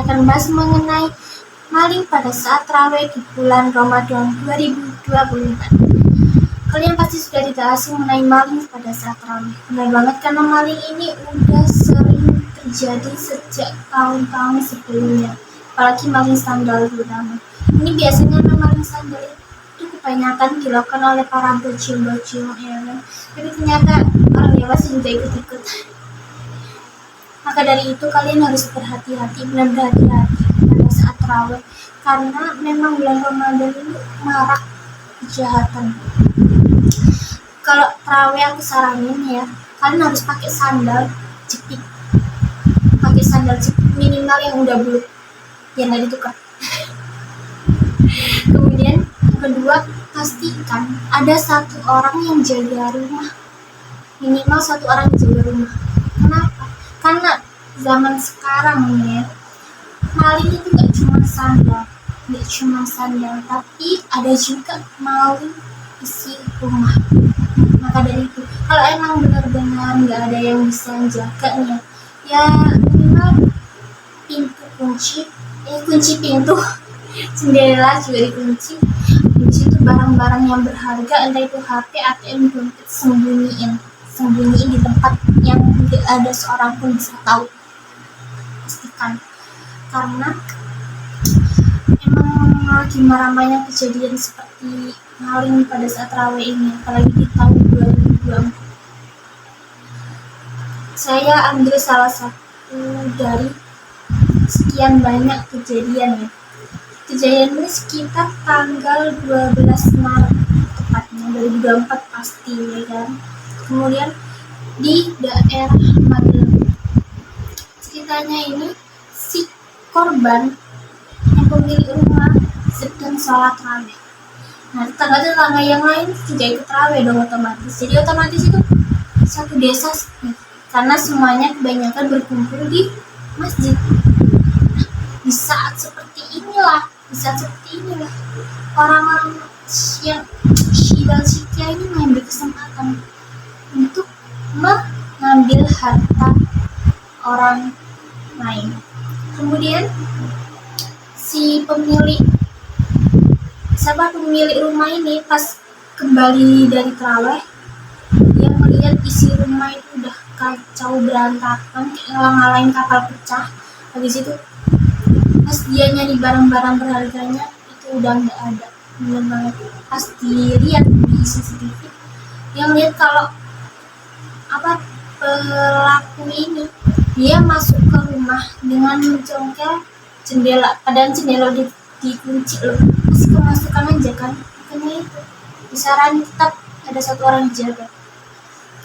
akan bahas mengenai maling pada saat tarawih di bulan Ramadan 2024. Kalian pasti sudah tidak asing mengenai maling pada saat tarawih. Benar banget, karena maling ini udah sering terjadi sejak tahun-tahun sebelumnya. Apalagi maling sandal terutama. Ini biasanya maling sandal itu kebanyakan dilakukan oleh para bocil-bocil, ya kan? Tapi ternyata orang dewasa juga ikut-ikut. Maka dari itu kalian harus berhati-hati, benar berhati-hati pada saat tarawih, karena memang bulan Ramadan ini marak kejahatan. Kalau tarawih aku saranin ya, kalian harus pakai sandal jepit, minimal yang udah buluk, yang nggak ditukar. Kemudian yang kedua, pastikan ada satu orang yang jaga rumah, minimal satu orang yang jaga rumah. Kenapa? Karena zaman sekarang ya, maling itu nggak cuma sandal, tapi ada juga maling isi rumah. Maka dari itu, kalau emang benar-benar nggak ada yang bisa jaganya, ya minimal kunci pintu, jendela juga dikunci. Di situ barang-barang yang berharga, entah itu HP, ATM, dompet, sembunyiin di tempat yang tidak ada seorang pun bisa tahu. Pastikan, karena emang lagi maramnya kejadian seperti maling pada saat tarawih ini, apalagi di tahun 2024. Saya ambil salah satu dari sekian banyak kejadian ya. Kejadian ini sekitar tanggal 12 Maret tepatnya 2024 pasti, ya kan. Kemudian di daerah Magelang. Ceritanya ini si korban yang pemilik rumah sedang sholat tarawih. Nah, tetangga yang lain juga ikut tarawih dong otomatis. Jadi otomatis itu satu desa, karena semuanya kebanyakan berkumpul di masjid. Nah, di saat seperti inilah orang-orang yang Syia ini mengambil kesempatan untuk mengambil harta orang lain. Kemudian si pemilik rumah ini pas kembali dari tarawih, dia melihat isi rumah itu udah kacau berantakan, kayak ngalah-ngalahin kapal pecah. Habis itu pas dia nyari barang-barang berharganya itu udah nggak ada. Bener banget, pas dilihat di CCTV, yang lihat kalau pelaku ini dia masuk ke rumah dengan mencongkel jendela, padahal jendela dikunci loh, masih kemasukan aja kan. Makanya itu disarankan tetap ada satu orang jaga.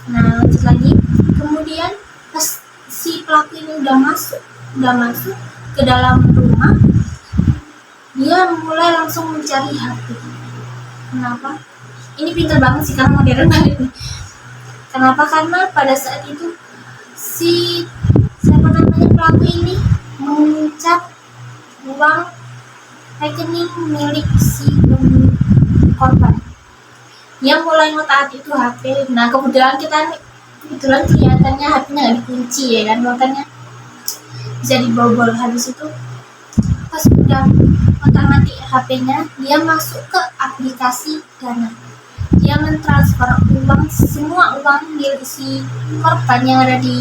Nah, lanjut lagi. Kemudian pas si pelaku ini udah masuk ke dalam rumah, dia mulai langsung mencari HP. Kenapa? Ini pintar banget sih, karena modern banget nih. Kenapa? Karena pada saat itu si pelaku ini mengucap uang rekening milik si korban. Dia mulai ngotak itu HP. Nah, kebetulan kelihatannya HP-nya nggak dikunci, ya kan, makanya bisa dibobol. Habis itu pas udah ngotak-ngatik HP-nya, dia masuk ke aplikasi Dana. Dia mentransfer semua uang milik si korban yang ada di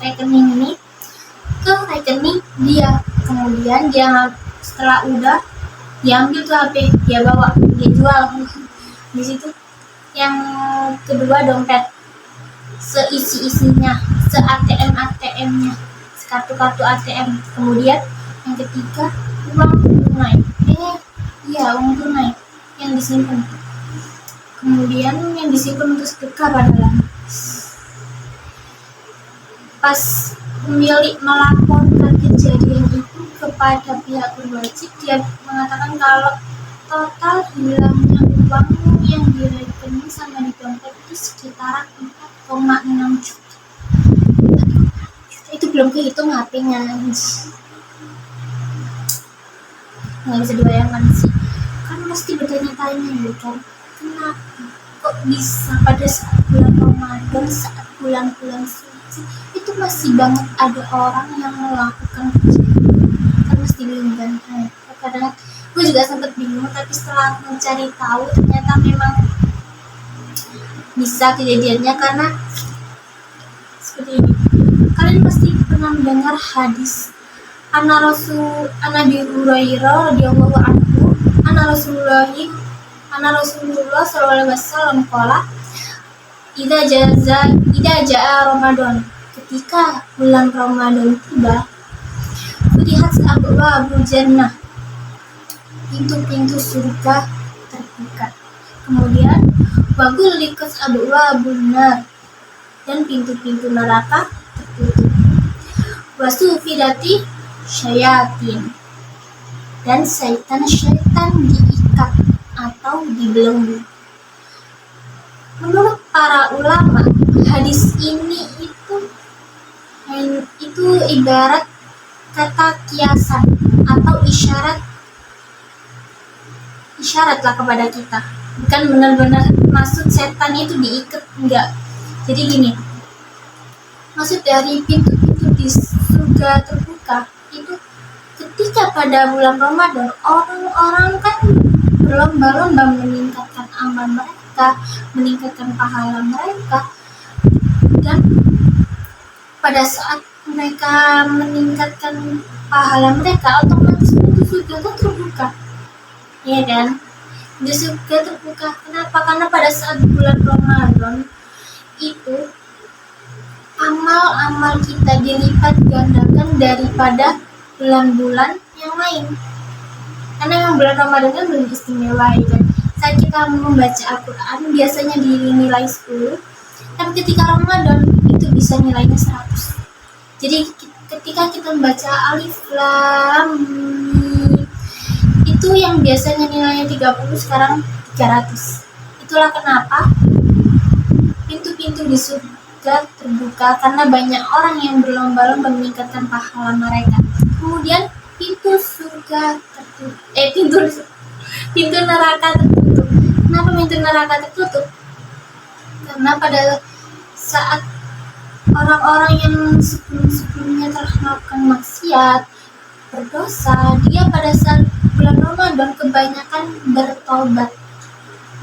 rekening ini ke rekening dia. Kemudian setelah udah diambil tuh HP, dia bawa, dia jual. Di situ yang kedua dompet seisi-isinya, se-ATM-nya, kartu ATM. Kemudian yang ketiga uang tunai. Uang tunai yang disimpan. Kemudian yang disimpan untuk sedekah padahal. Pas pemilik melaporkan kejadian itu kepada pihak berwajib, dia mengatakan kalau total hilangnya uang yang di rekening sama di dompet itu sekitaran 4,6 juta. Itu belum kehitung HP-nya. Nggak bisa dibayangkan sih. Kan pasti bertanya-tanya ya kan, kenapa kok bisa pada saat bulan Ramadan, saat bulan-bulan suci itu masih banget ada orang yang melakukan kejahatan. juga sempat bingung, tapi setelah mencari tahu ternyata memang bisa kejadiannya karena seperti ini. Kalian pasti pernah mendengar hadis Anna Nabi Hurairah radhiyallahu anhu Anna Rasulullah sallallahu alaihi wasallam qala idza jaa Ramadan, ketika bulan Ramadan tiba, futihat abwaabul jannah, pintu-pintu surga terbuka. Kemudian waghulliqat abwaabun nar, dan pintu-pintu neraka tertutup. Wasufidati syayatin, dan syaitan-syaitan diikat atau dibelenggu. Menurut para ulama, hadis ini itu ibarat kata kiasan atau isyaratlah kepada kita. Bukan benar-benar maksud setan itu diikat, enggak. Jadi gini, maksud dari pintu-pintu di surga terbuka itu ketika pada bulan Ramadan orang-orang kan berlomba-lomba meningkatkan amal mereka, meningkatkan pahala mereka, dan pada saat mereka meningkatkan pahala mereka, otomatis pintu surga itu terbuka, ya kan? Pintu surga terbuka. Kenapa? Karena pada saat bulan Ramadan itu amal-amal kita dilipat gandakan daripada bulan-bulan yang lain. Karena memang bulan Ramadan kan belum istimewa, ya kan? Saat kita membaca Al-Quran biasanya dinilai 10, tapi ketika Ramadan itu bisa nilainya 100. Jadi ketika kita membaca Alif Lam Mim, itu yang biasanya nilainya 30 sekarang 300. Itulah kenapa pintu-pintu di surga terbuka, karena banyak orang yang berlomba-lomba meningkatkan pahala mereka. Kemudian pintu neraka tertutup. Kenapa pintu neraka tertutup? Karena pada saat orang-orang yang sebelum-sebelumnya telah melakukan maksiat, berdosa, dia pada saat bulan Ramadan kebanyakan bertobat.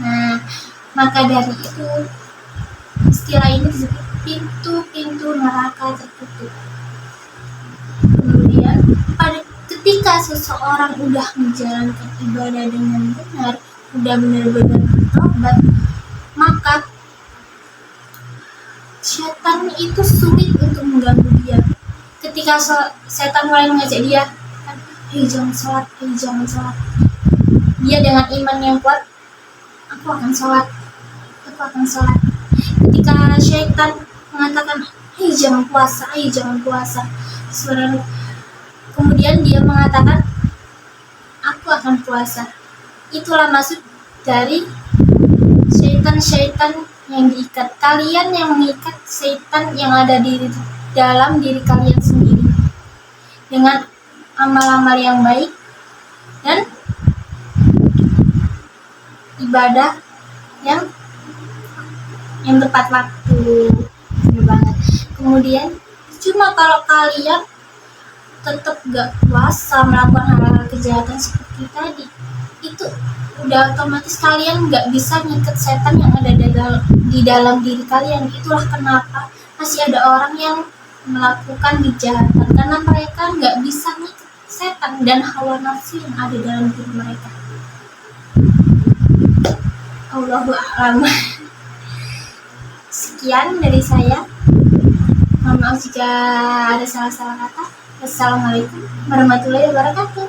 Nah, maka dari itu istilah ini disebut pintu-pintu neraka tertutup. Kemudian ketika seseorang udah menjalankan ibadah dengan benar, udah benar-benar bertobat, maka setan itu sulit untuk mengganggu dia. Ketika setan mulai mengajak dia, jangan sholat, dia dengan iman yang kuat, aku akan sholat. Ketika setan mengatakan, jangan puasa, kemudian dia mengatakan, aku akan puasa. Itulah maksud dari syaitan yang diikat. Kalian yang mengikat syaitan yang ada di dalam diri kalian sendiri dengan amal-amal yang baik dan ibadah yang tepat waktu. Benar banget. Kemudian cuma kalau kalian tetap gak puasa, melakukan hal-hal kejahatan seperti tadi, itu udah otomatis kalian gak bisa ngikat setan yang ada di dalam diri kalian. Itulah kenapa masih ada orang yang melakukan kejahatan, karena mereka gak bisa ngikat setan dan hawa nafsu yang ada dalam diri mereka. Allahu a'lam. Sekian dari saya. Mohon maaf jika ada salah-salah kata. Wassalamualaikum warahmatullahi wabarakatuh.